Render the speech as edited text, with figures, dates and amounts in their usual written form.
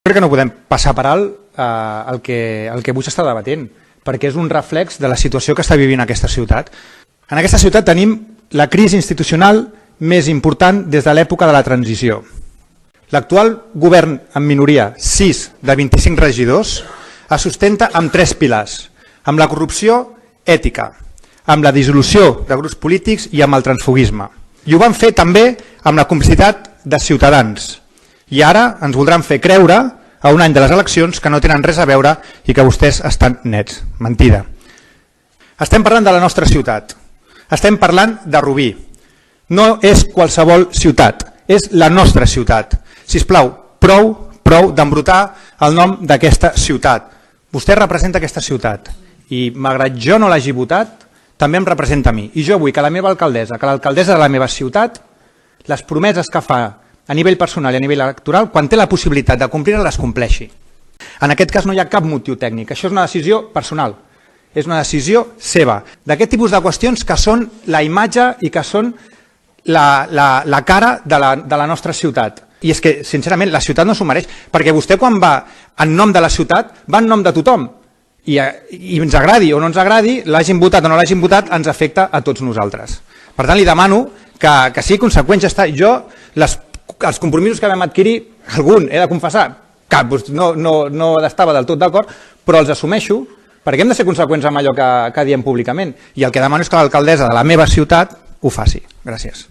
Crec que no podem passar per alt el que avui s'està debatent, perquè és un reflex de la situació que està vivint aquesta ciutat. En aquesta ciutat tenim la crisi institucional més important des de l'època de la transició. L'actual govern en minoria, 6 de 25 regidors, es sustenta amb 3 pilars, amb la corrupció ètica, amb la dissolució de grups polítics i amb el transfuguisme. I ho van fer també amb la complicitat de Ciutadans. I ara ens voldran fer creure a un any de les eleccions que no tenen res a veure i que vostès estan nets. Mentida. Estem parlant de la nostra ciutat. Estem parlant de Rubí. No és qualsevol ciutat, és la nostra ciutat. Sisplau, prou d'embrutar el nom d'aquesta ciutat. Vostè representa aquesta ciutat i malgrat jo no l'hagi votat, també em representa a mi. I jo vull que la meva alcaldessa, que l'alcaldessa de la meva ciutat, les promeses que fa a nivell personal i a nivell electoral, quan té la possibilitat de complir-les, les compleixi. En aquest cas no hi ha cap motiu tècnic, això és una decisió personal, és una decisió seva, d'aquest tipus de qüestions que són la imatge i que són la cara de la nostra ciutat. I és que, sincerament, la ciutat no s'ho mereix, perquè vostè quan va en nom de la ciutat, va en nom de tothom, i ens agradi o no ens agradi, l'hagin votat o no l'hagin votat, ens afecta a tots nosaltres. Per tant, li demano que sigui conseqüent, ja està. Jo, els compromisos que vam adquirir, algun, he de confessar, cap, no estava del tot d'acord, però els assumeixo perquè hem de ser conseqüents amb allò que diem públicament. I el que demano és que l'alcaldessa de la meva ciutat ho faci. Gràcies.